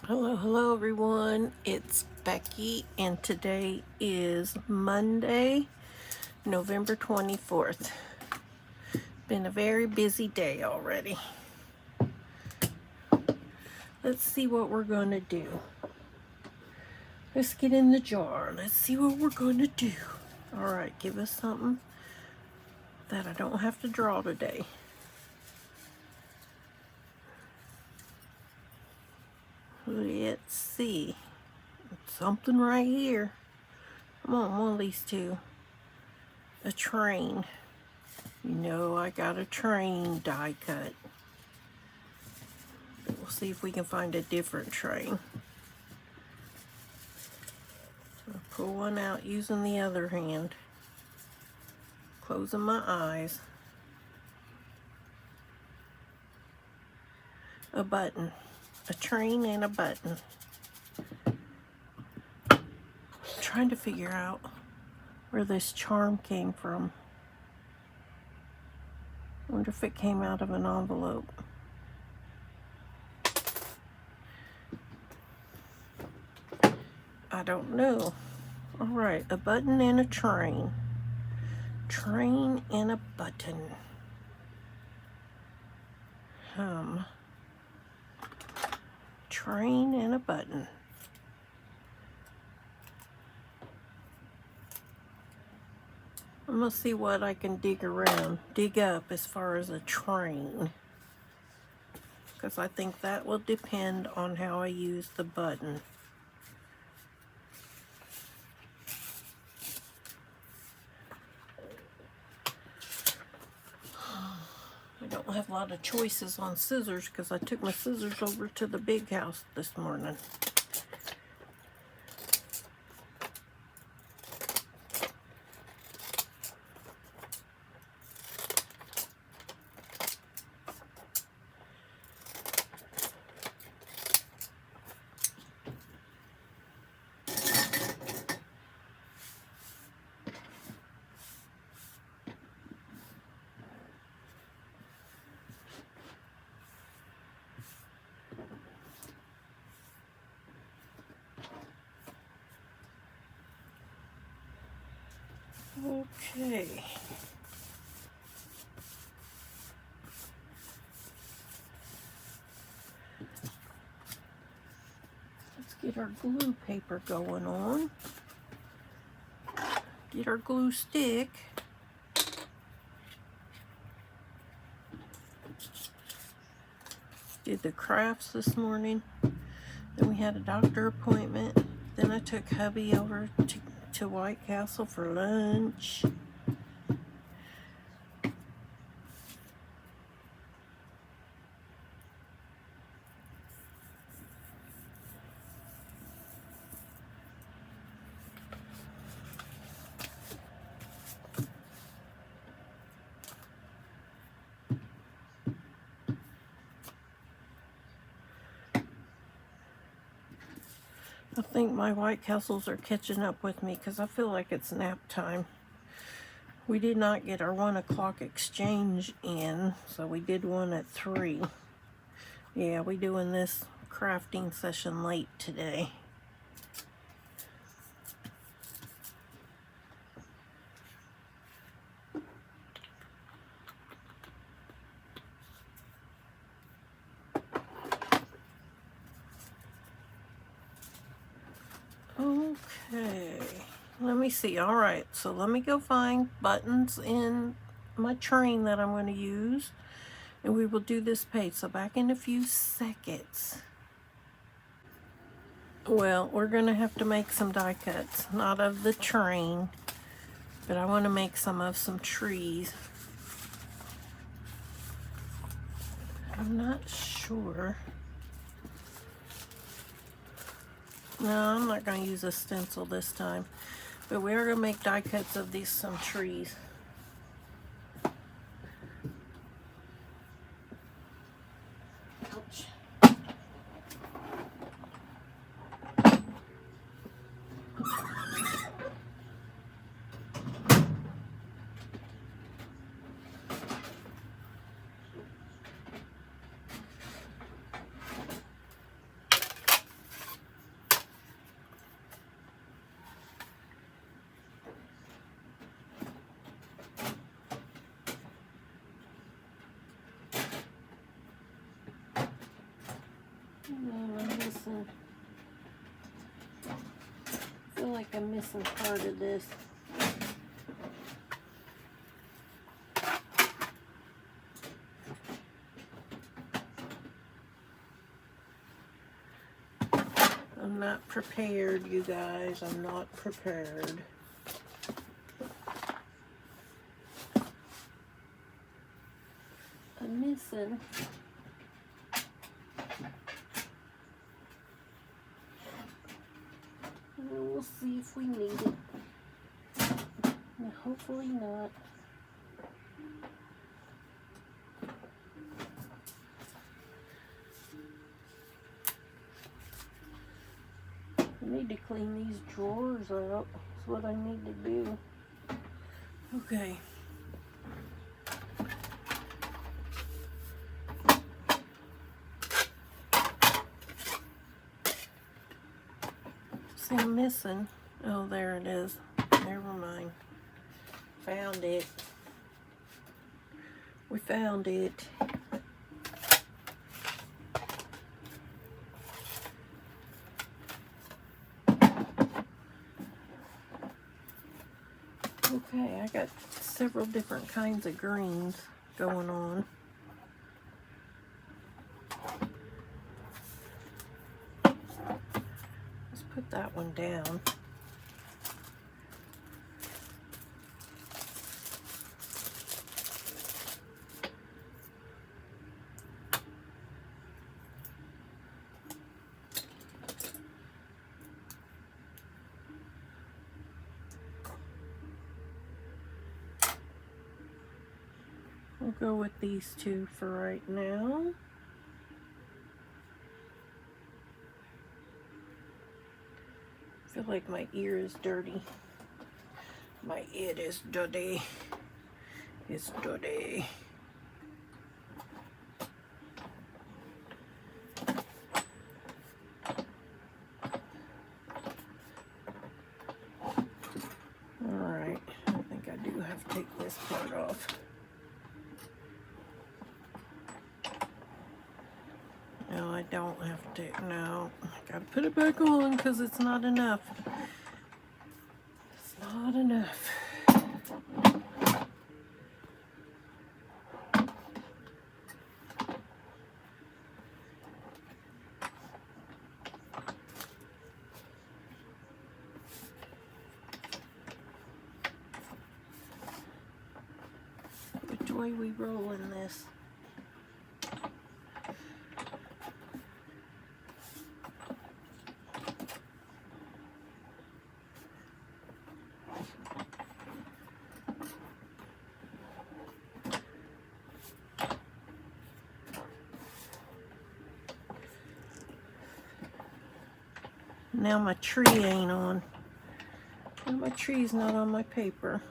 Hello everyone, it's Becky and today is Monday, November 24th. Been a very busy day already. Let's see what we're going to do. Let's get in the jar. Let's see what we're going to do. Alright, give us something that I don't have to draw today. Let's see. Something right here. Come on, one of these two. A train. You know I got a train die cut. We'll see if we can find a different train. I'll pull one out using the other hand. Closing my eyes. A button. A train and a button. I'm trying to figure out where this charm came from. I wonder if it came out of an envelope. I don't know. Alright, a button and a train. Train and a button. Train and a button. I'm gonna see what I can dig up as far as a train. Because I think that will depend on how I use the button. I don't have a lot of choices on scissors because I took my scissors over to the big house this morning. Okay. Let's get our glue paper going on. Get our glue stick. Did the crafts this morning. Then we had a doctor appointment. Then I took hubby over to White Castle for lunch. I think my White Castles are catching up with me because I feel like it's nap time. We did not get our 1 o'clock exchange in, so we did one at 3. Yeah, we're doing this crafting session late today. Okay, let me see. All right, so let me go find buttons in my train that I'm going to use, and we will do this page. So back in a few seconds. Well, we're going to have to make some die cuts, not of the train, but I want to make some of some trees. I'm not sure. No, I'm not going to use a stencil this time. But we are going to make die cuts of some trees. Ouch. I'm missing. I feel like I'm missing part of this. I'm not prepared, you guys. I'm not prepared. I'm missing. We'll see if we need it. Hopefully not. I need to clean these drawers out. That's what I need to do. Okay. See, I'm missing. Oh, there it is. Never mind. Found it. We found it. Okay, I got several different kinds of greens going on. Let's put that one down. We'll go with these two for right now. I feel like my ear is dirty. My ear is dirty. It's dirty. Alright, I think I do have to take this part off. No, I don't have to. No, I gotta put it back on because it's not enough. It's not enough. Which way we rolling this? Now my tree ain't on. Now my tree's not on my paper.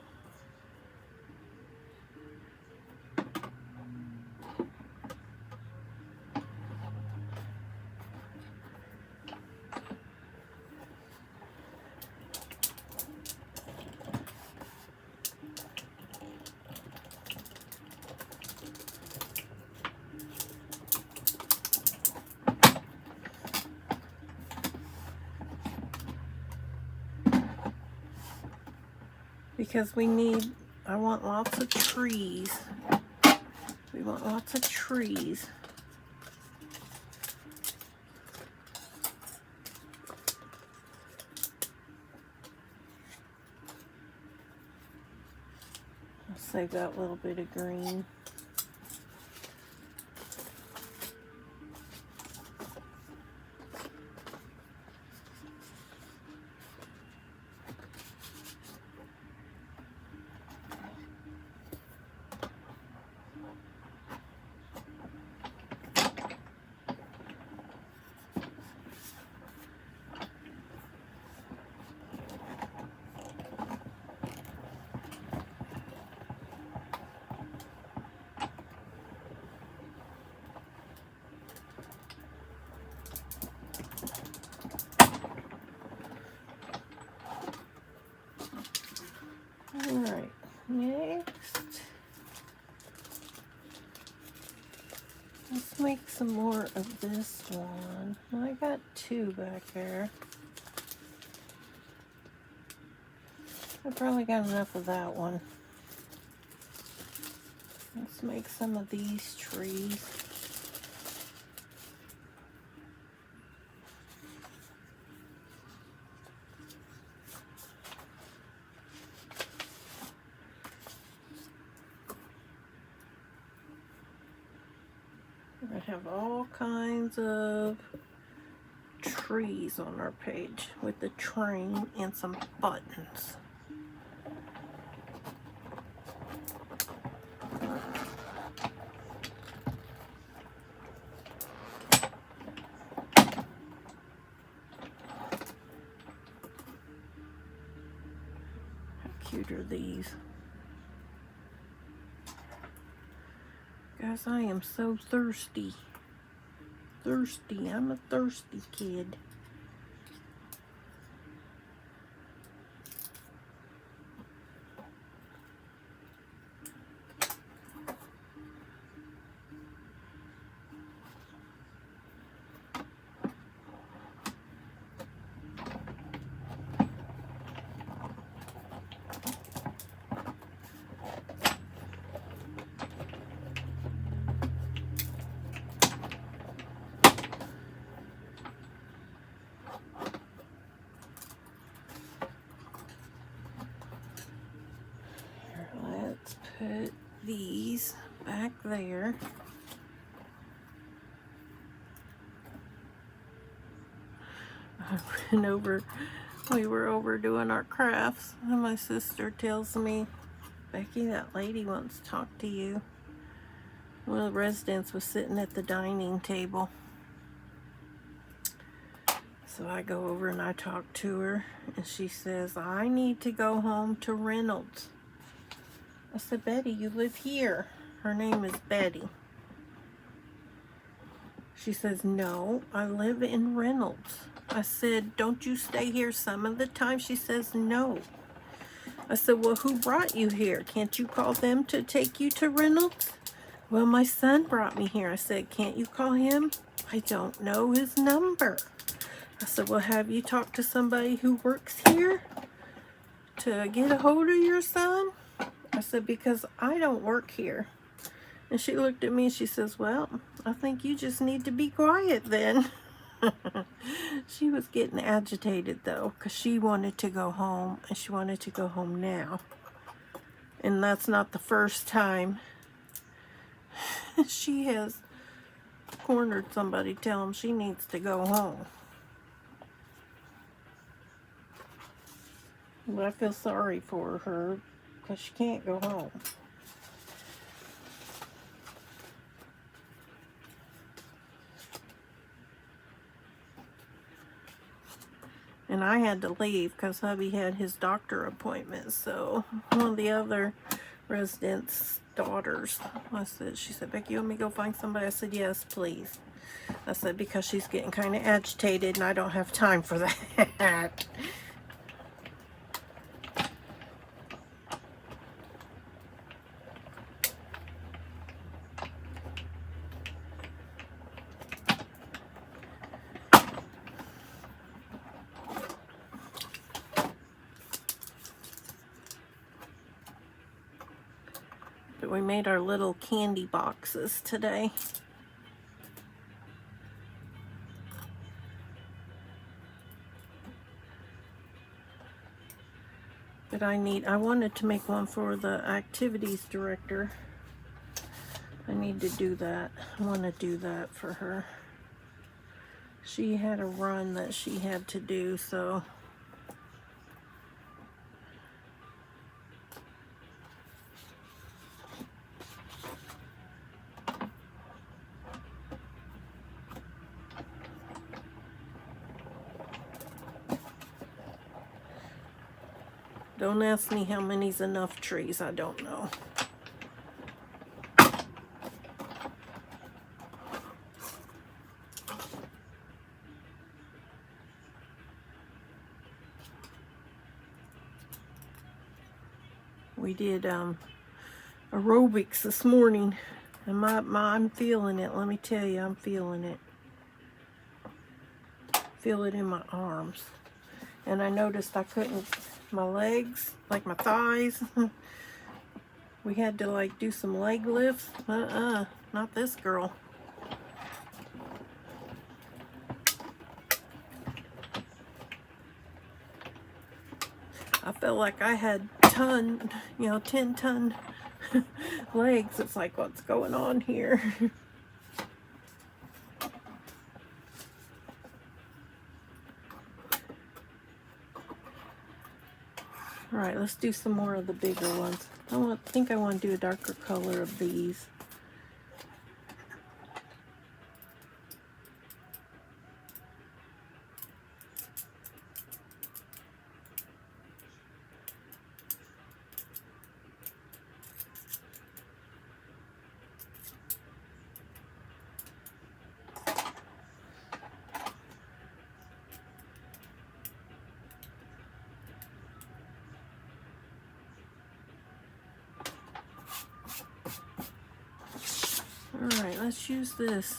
Because I want lots of trees. We want lots of trees. I'll save that little bit of green. make some more of this one. Well, I got 2 back there. I probably got enough of that one. Let's make some of these trees. We're going to have all kinds of trees on our page with the train and some buttons. How cute are these? Guys, I am so thirsty. Thirsty. I'm a thirsty kid. Let's put these back there. We were over doing our crafts, and my sister tells me, Becky, that lady wants to talk to you. One of the residents was sitting at the dining table. So I go over and I talk to her, and she says, I need to go home to Reynolds. I said, Betty, you live here. Her name is Betty. She says, no, I live in Reynolds. I said, don't you stay here some of the time? She says, no. I said, well, who brought you here? Can't you call them to take you to Reynolds? Well, my son brought me here. I said, can't you call him? I don't know his number. I said, well, have you talked to somebody who works here to get a hold of your son? I said, because I don't work here. And she looked at me and she says, well, I think you just need to be quiet then. She was getting agitated though, because she wanted to go home, and she wanted to go home now. And that's not the first time she has cornered somebody, tell them she needs to go home. But I feel sorry for her because she can't go home. And I had to leave because hubby had his doctor appointment. So one of the other residents' daughters, she said, Becky, you want me to go find somebody? I said, yes, please. I said, because she's getting kind of agitated and I don't have time for that. But we made our little candy boxes today. But I wanted to make one for the activities director. I need to do that. I want to do that for her. She had a run that she had to do, so don't ask me how many's enough trees. I don't know. We did aerobics this morning And I'm feeling it. Let me tell you, I'm feeling it. Feel it in my arms. And I noticed I couldn't, my legs, like my thighs, we had to like do some leg lifts. Not this girl. I felt like I had 10-ton legs. It's like, what's going on here? All right, let's do some more of the bigger ones. I think I want to do a darker color of these. All right, let's use this.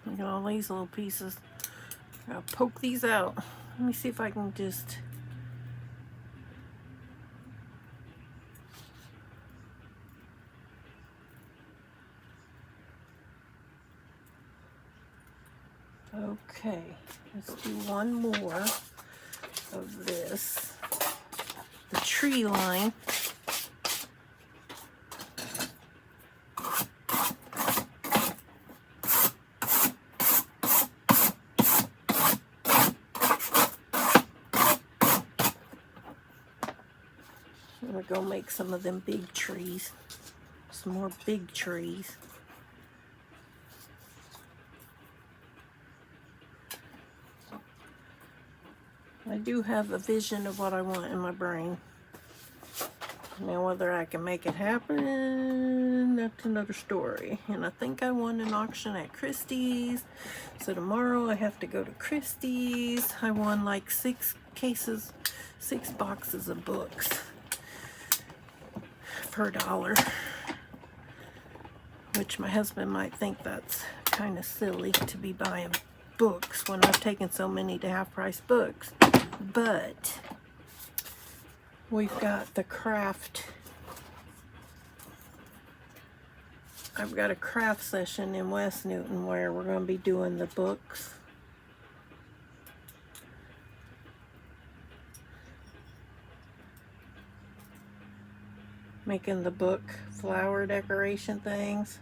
Look at all these little pieces. I'll poke these out. Let me see if I can just... Okay, let's do one more of this. The tree line. I'm gonna go make some of them big trees. Some more big trees. I do have a vision of what I want in my brain. Now whether I can make it happen, that's another story. And I think I won an auction at Christie's. So tomorrow I have to go to Christie's. I won like 6 boxes of books for $1. Which my husband might think that's kind of silly to be buying books when I've taken so many to half-price books. But we've got the craft. I've got a craft session in West Newton where we're going to be doing the books. Making the book flower decoration things.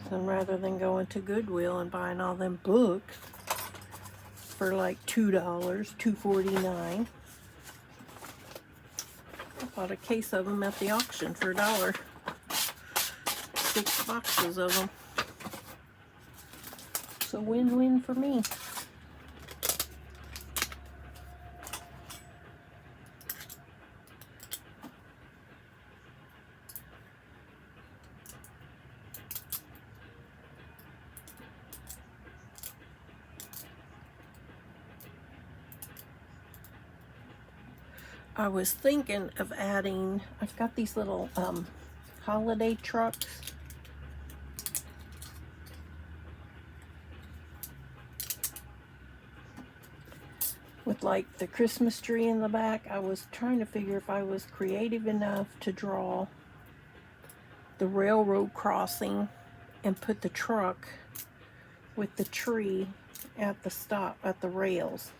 So rather than going to Goodwill and buying all them books for like $2, $2.49. I bought a case of them at the auction for $1. 6 boxes of them. So win-win for me. I was thinking of adding, I've got these little holiday trucks. With like the Christmas tree in the back. I was trying to figure if I was creative enough to draw the railroad crossing and put the truck with the tree at the stop, at the rails.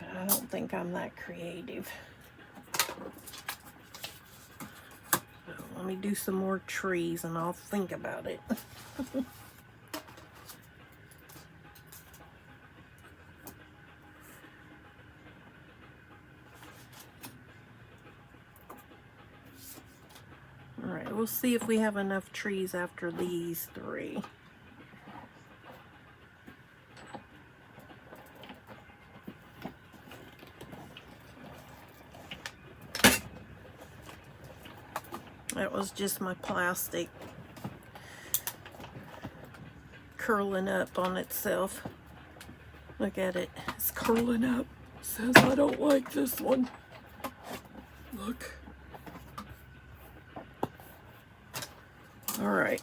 I don't think I'm that creative. Let me do some more trees and I'll think about it. Alright, we'll see if we have enough trees after these 3. That was just my plastic curling up on itself. Look at it. It's curling up. It says I don't like this one. Look. Alright.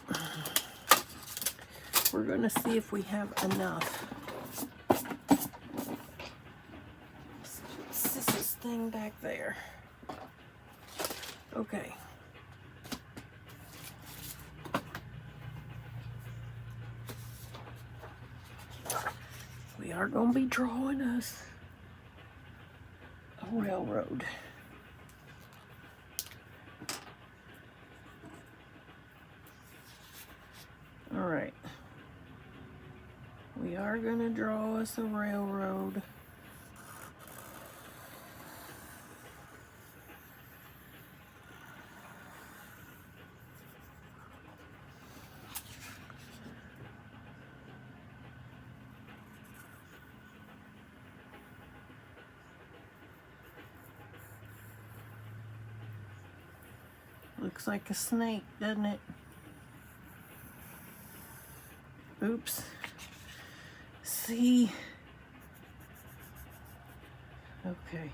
We're going to see if we have enough. This is thing back there. Okay. We are going to be drawing us a railroad. All right. We are going to draw us a railroad. Looks like a snake, doesn't it? Oops. See? Okay.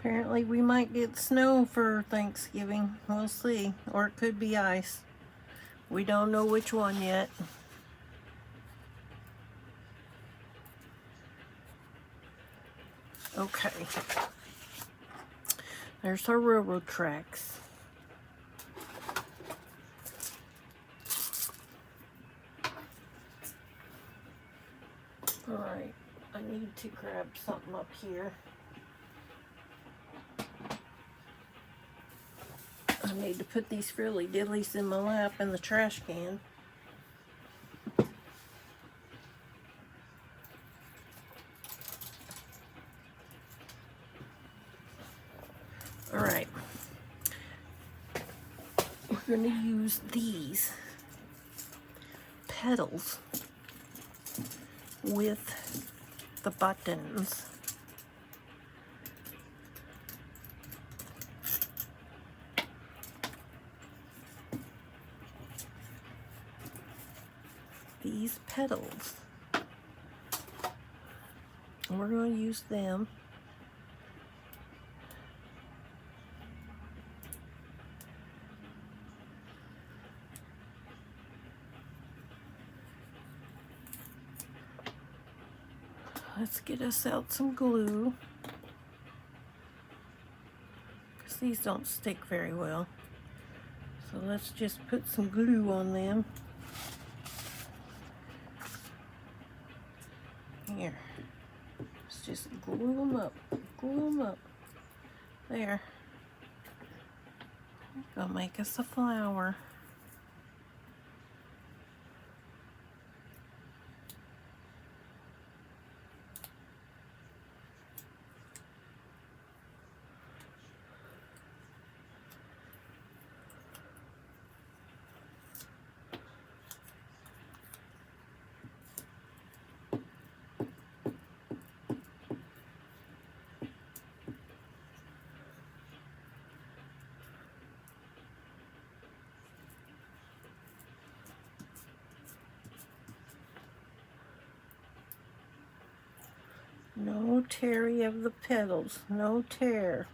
Apparently we might get snow for Thanksgiving. We'll see. Or it could be ice. We don't know which one yet. Okay. There's our railroad tracks. Alright. I need to grab something up here. I need to put these frilly dillies in my lap in the trash can. Alright. We're going to use these petals with the buttons. These petals. And we're going to use them let's get us out some glue, because these don't stick very well. So let's just put some glue on them. Here. Let's just glue them up. Glue them up. There. Gonna make us a flower. No tearing of the petals. No tear.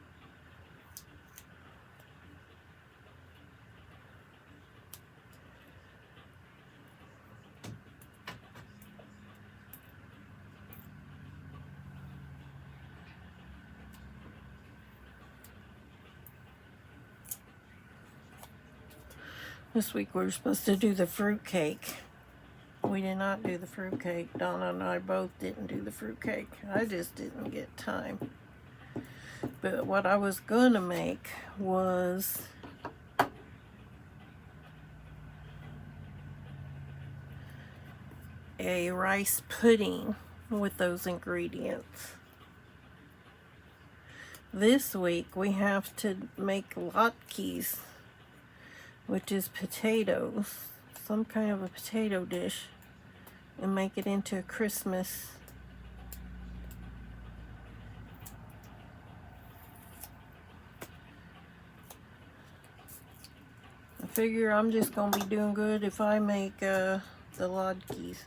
This week we were supposed to do the fruitcake. We did not do the fruitcake. Donna and I both didn't do the fruitcake. I just didn't get time. But what I was going to make was a rice pudding with those ingredients. This week we have to make latkes, which is potatoes, some kind of a potato dish, and make it into a Christmas I figure I'm just gonna be doing good if I make the latkes.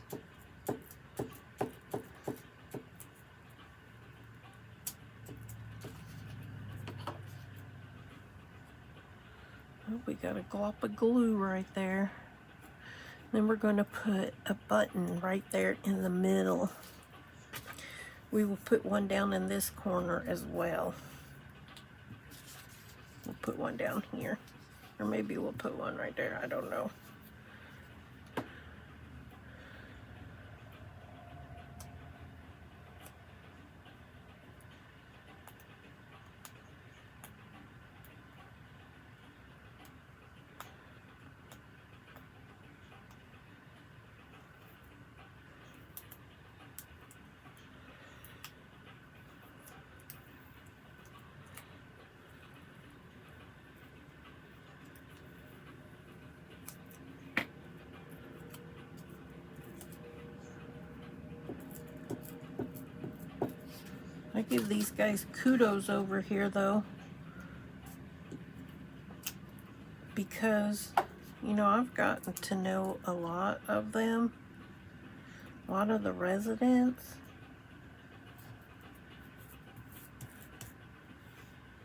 Oh, we got a glop of glue right there. Then we're going to put a button right there in the middle. We will put one down in this corner as well. We'll put one down here. Or maybe we'll put one right there. I don't know. I give these guys kudos over here though, because, you know, I've gotten to know a lot of them, a lot of the residents,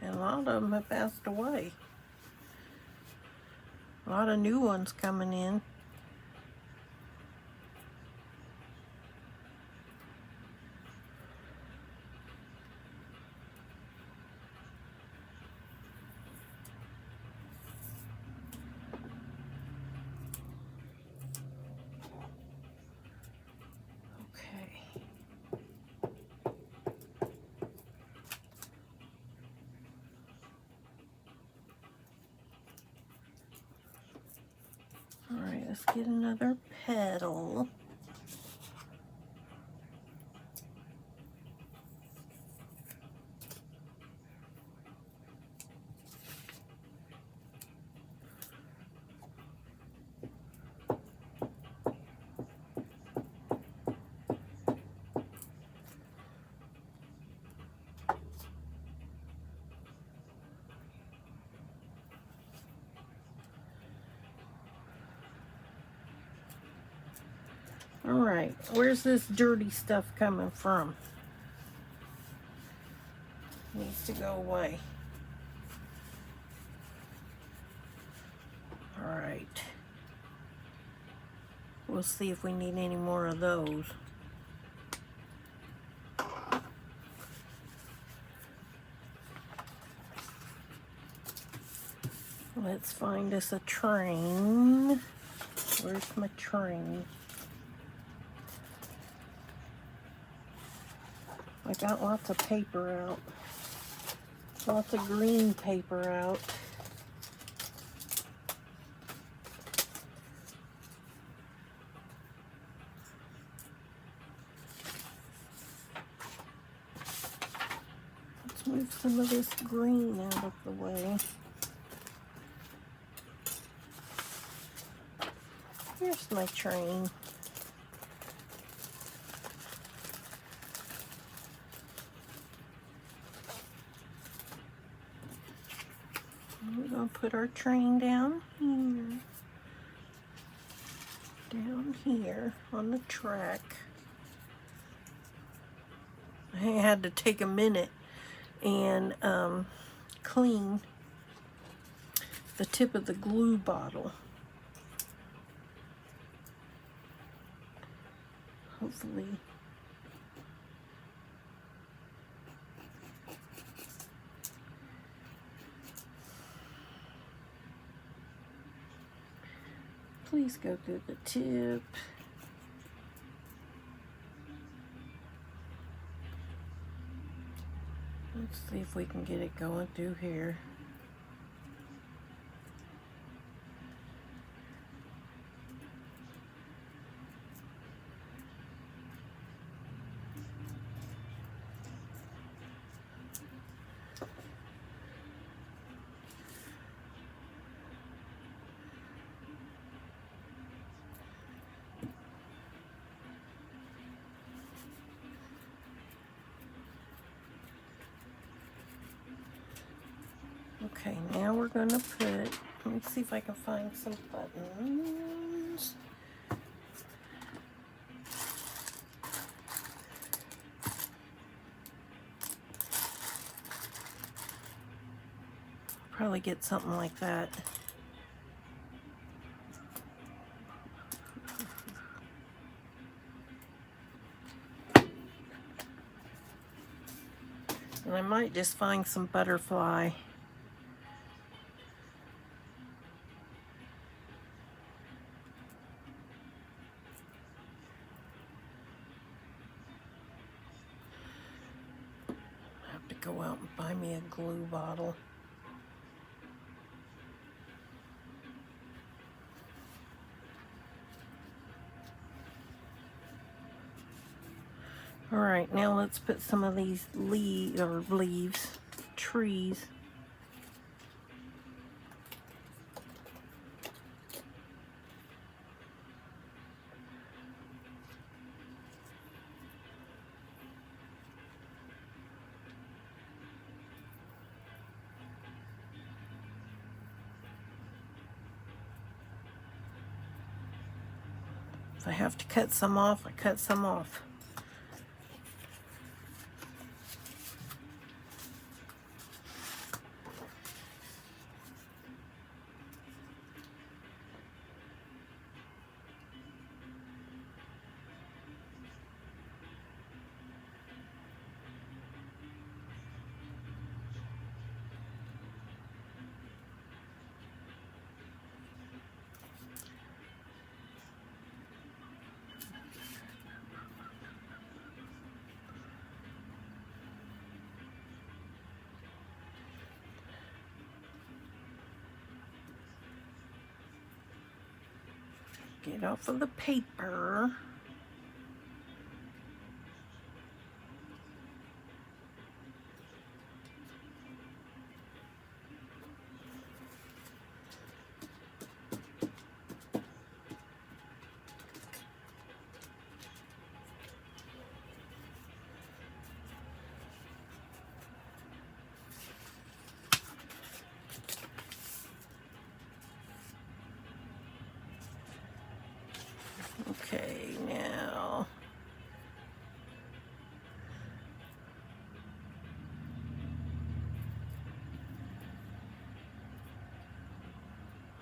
and a lot of them have passed away. A lot of new ones coming in. Alright, let's get another petal. Alright, where's this dirty stuff coming from? Needs to go away. Alright. We'll see if we need any more of those. Let's find us a train. Where's my train? I got lots of paper out. Lots of green paper out. Let's move some of this green out of the way. Here's my train. We're going to put our train down here. Down here on the track. I had to take a minute and clean the tip of the glue bottle. Hopefully. Please go through the tip. Let's see if we can get it going through here. Okay, now we're going to put, let me see if I can find some buttons. Probably get something like that. And I might just find some butterfly. I have to go out and buy me a glue bottle. All right, now let's put some of these trees. If I have to cut some off, I cut some off. Get off of the paper. Okay, now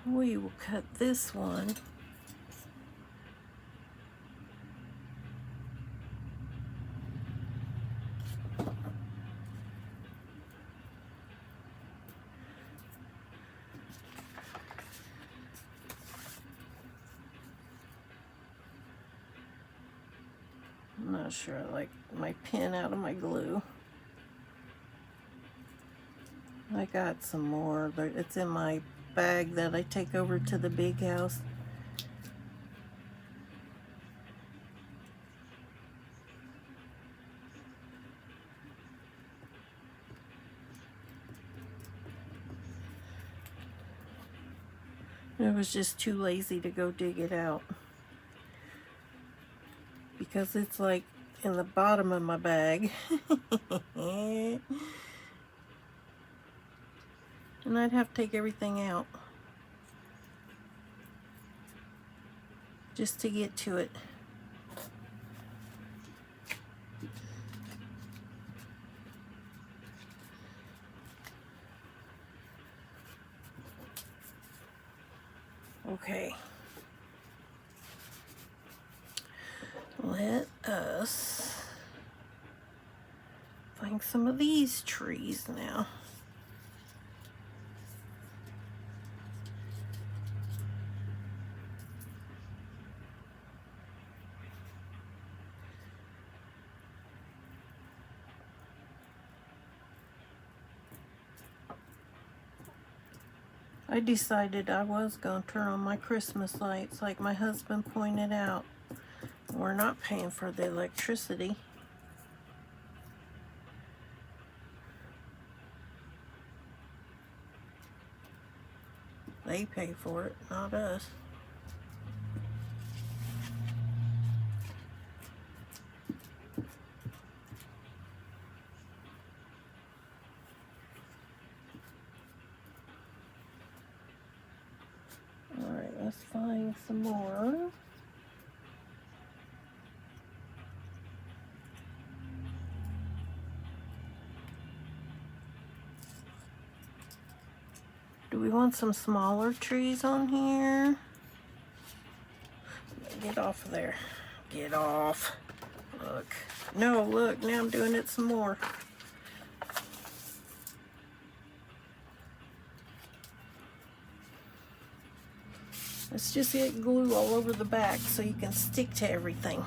we will cut this one. I'm not sure I like my pen out of my glue. I got some more, but it's in my bag that I take over to the big house. I was just too lazy to go dig it out, because it's like in the bottom of my bag. And I'd have to take everything out just to get to it. Okay. Let us find some of these trees now. I decided I was going to turn on my Christmas lights like my husband pointed out. We're not paying for the electricity. They pay for it, not us. Alright, let's find some more. Do we want some smaller trees on here? Get off of there. Get off. Look. No, look, now I'm doing it some more. Let's just get glue all over the back so you can stick to everything.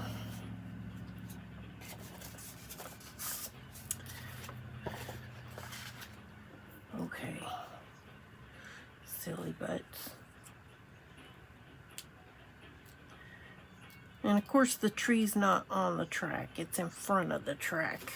Okay. Silly butts. And of course the tree's not on the track, it's in front of the track.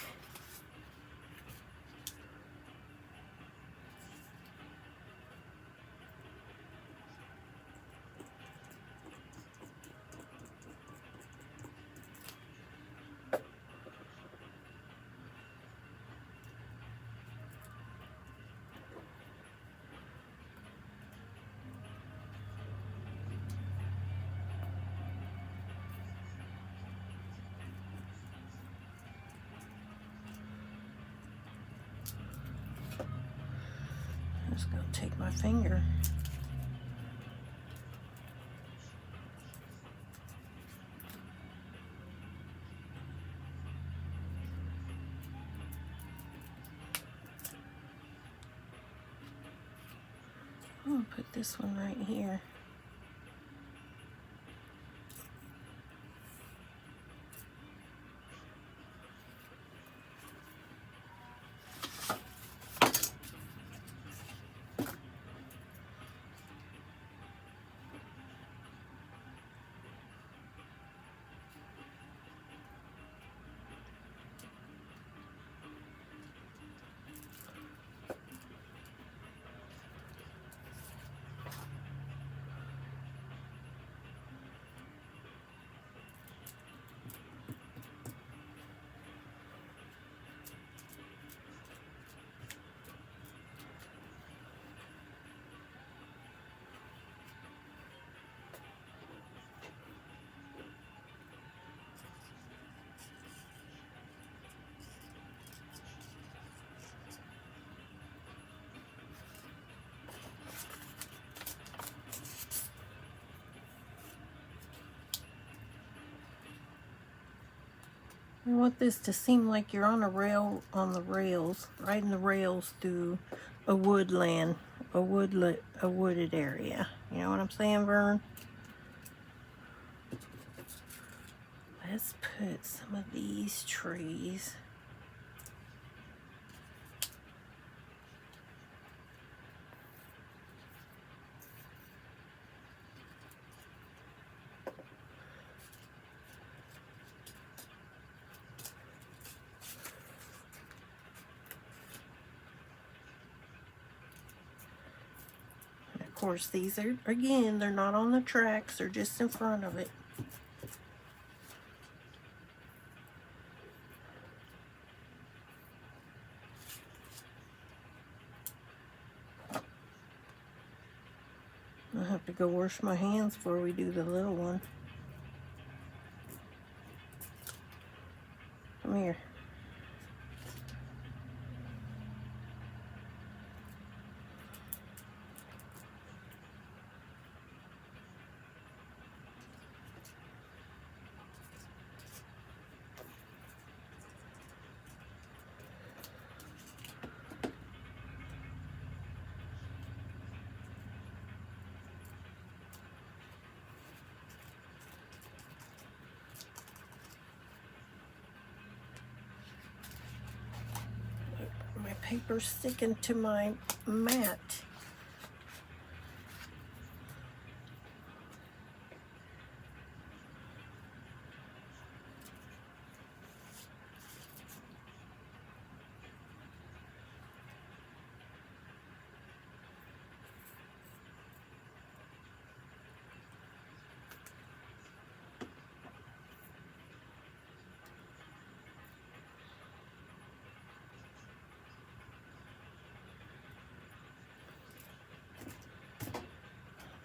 I'm just going to take my finger. I'm going to put this one right here. I want this to seem like you're on a rail, on the rails, riding the rails through a woodland, a wooded area. You know what I'm saying, Vern? Let's put some of these trees. Of course, these are, again, they're not on the tracks, they're just in front of it. I'll have to go wash my hands before we do the little one. Come here. paper sticking to my mat.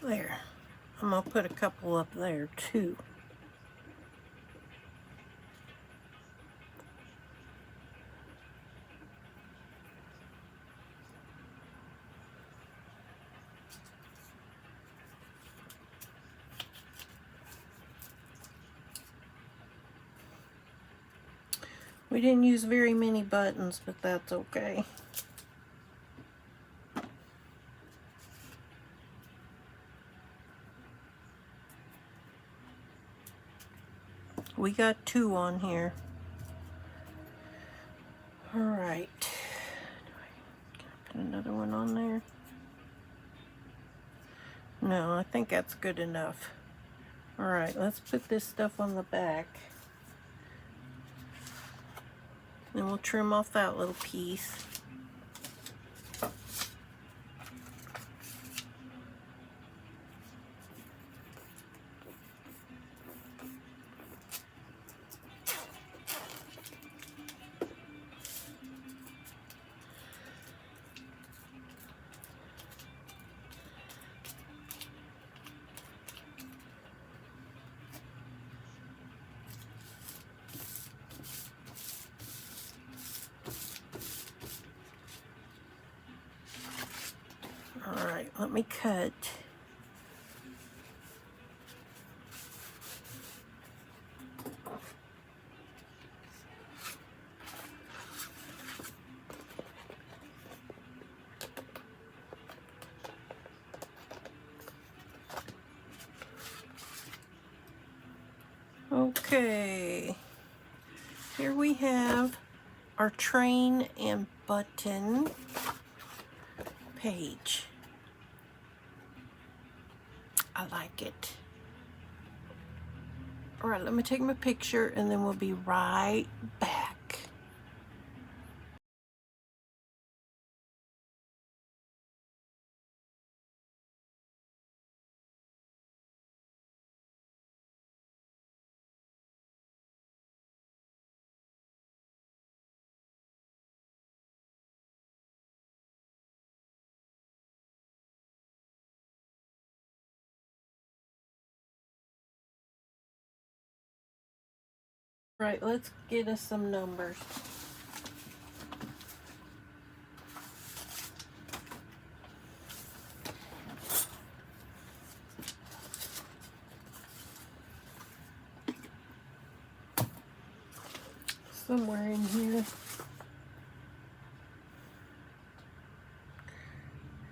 There. I'm going to put a couple up there too. We didn't use very many buttons, but that's okay. We got 2 on here. All right. Can I put another one on there? No, I think that's good enough. All right, let's put this stuff on the back. Then we'll trim off that little piece. All right, let me cut. Okay, here we have our train and button page. I like it. All right, let me take my picture and then we'll be right back. Right, let's get us some numbers. Somewhere in here.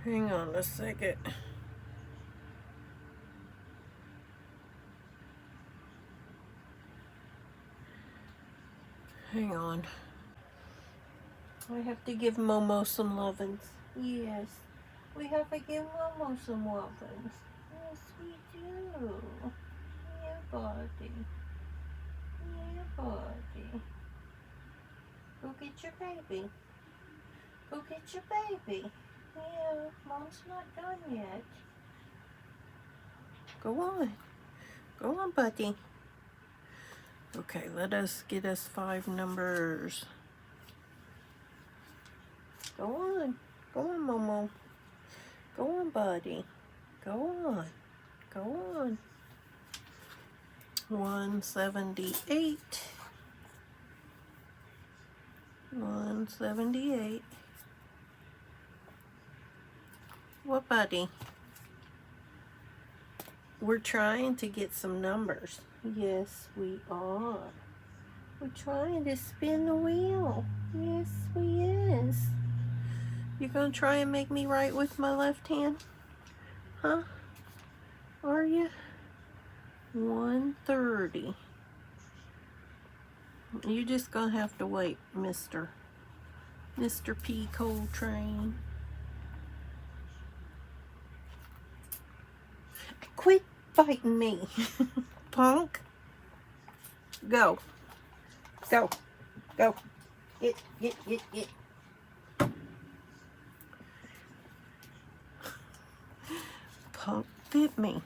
Hang on a second. Hang on. I have to give Momo some lovin's. Yes, we have to give Momo some lovin's. Yes, we do. Yeah, buddy. Yeah, buddy. Go get your baby. Go get your baby. Yeah, Mom's not done yet. Go on. Go on, buddy. Okay, let us get us 5 numbers. Go on. Go on, Momo. Go on, buddy. Go on. Go on. 178. 178. What, buddy? We're trying to get some numbers. Yes, we are. We're trying to spin the wheel. Yes, we is. You gonna try and make me write with my left hand? Huh? Are you? 130. You just gonna have to wait, mister. Mr. P. Coltrane. Quit fighting me, punk. Go. Go. Go. Get. Punk bit me.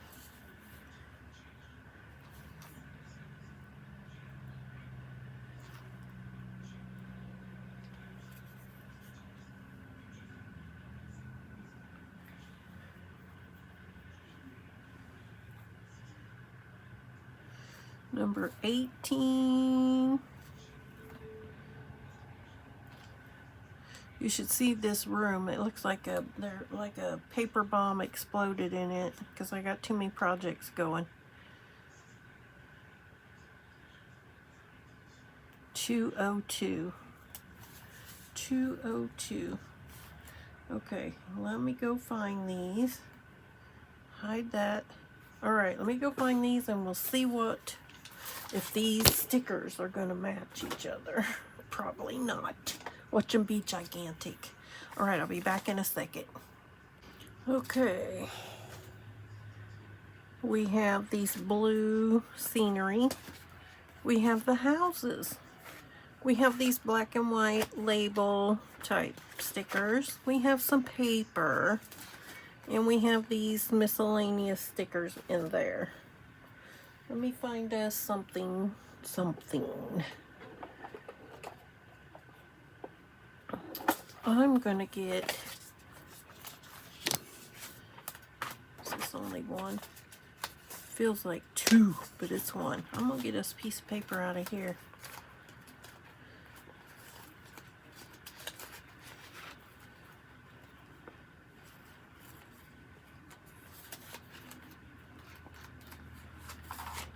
Number 18. You should see this room. It looks like a paper bomb exploded in it because I got too many projects going. 202. 202. Okay, let me go find these. Hide that. Alright, let me go find these and we'll see if these stickers are going to match each other. Probably not. Watch them be gigantic. Alright, I'll be back in a second. Okay. We have these blue scenery. We have the houses. We have these black and white label type stickers. We have some paper. And we have these miscellaneous stickers in there. Let me find us something. I'm gonna get, is this only one? Feels like two, but it's one. I'm gonna get us a piece of paper out of here.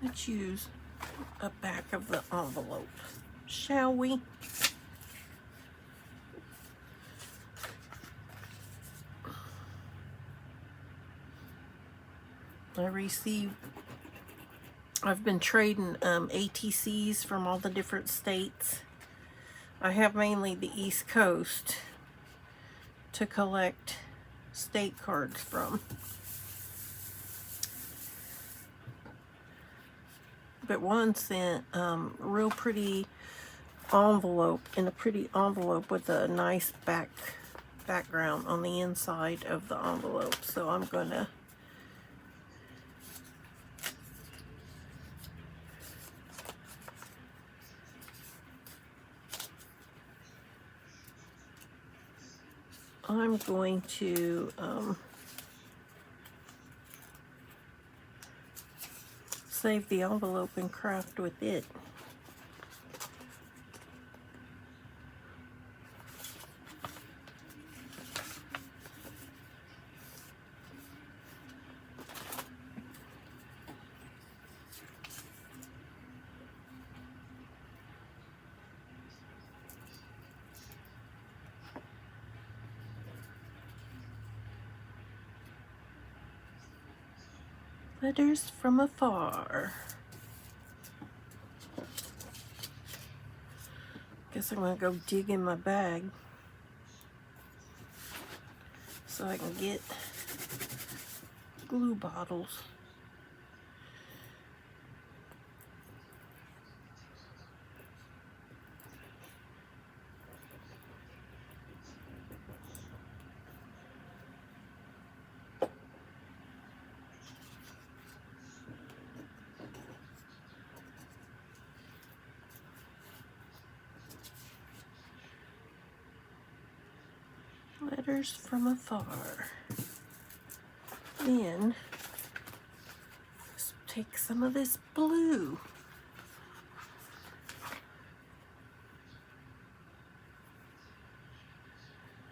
Let's use a back of the envelope, shall we? I've been trading ATCs from all the different states. I have mainly the East Coast to collect state cards from. But one sent real pretty envelope, in a pretty envelope with a nice background on the inside of the envelope. So I'm gonna to save the envelope and craft with it. Letters from afar. Guess I'm gonna go dig in my bag so I can get glue bottles. Letters from afar. Then let's take some of this blue.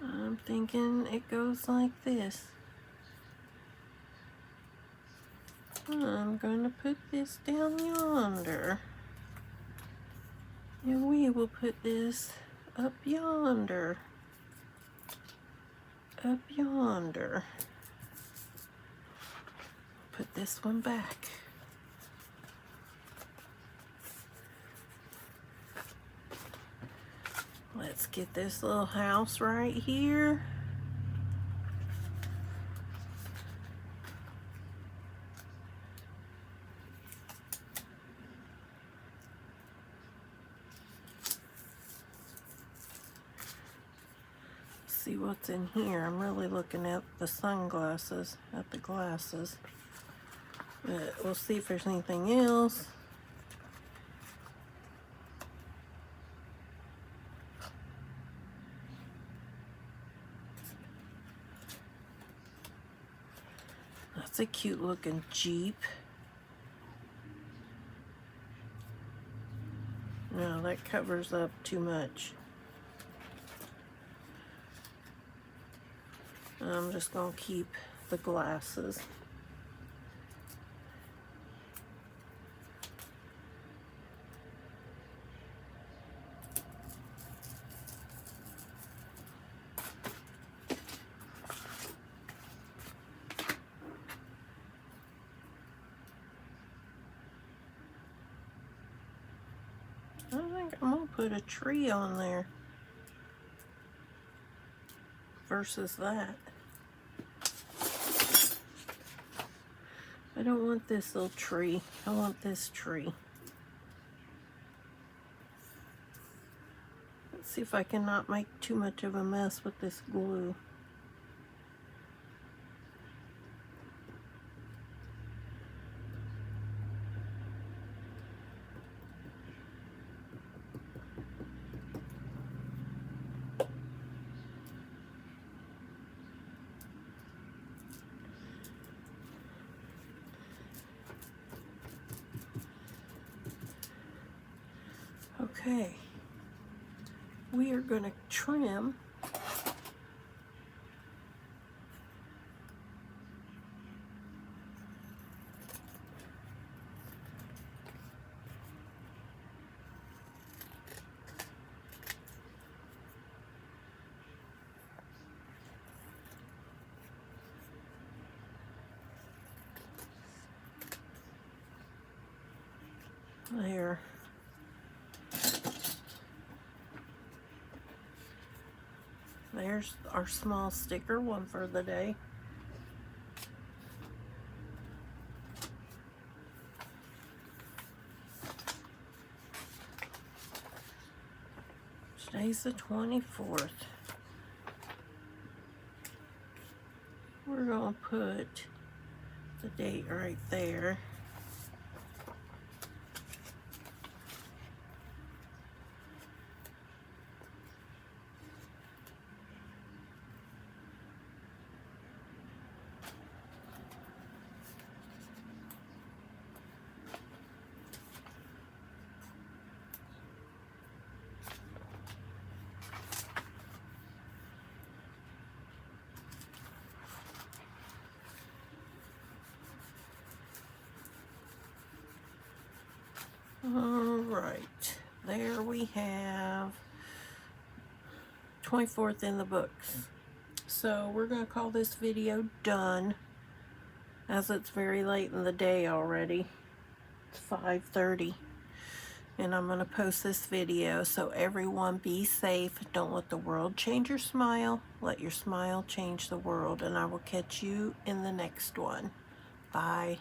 I'm thinking it goes like this. I'm going to put this down yonder. And we will put this up yonder. Up yonder. Put this one back. Let's get this little house right here. See what's in here. I'm really looking at the sunglasses, at the glasses. But we'll see if there's anything else. That's a cute looking Jeep. No, that covers up too much. I'm just gonna keep the glasses. I think I'm gonna put a tree on there versus that. I don't want this little tree. I want this tree. Let's see if I can not make too much of a mess with this glue. Okay, we are going to trim there. There's our small sticker, one for the day. Today's the 24th. We're gonna put the date right there. Alright, there we have 24th in the books. So we're going to call this video done, as it's very late in the day already. It's 5:30, and I'm going to post this video. So everyone be safe. Don't let the world change your smile. Let your smile change the world, and I will catch you in the next one. Bye.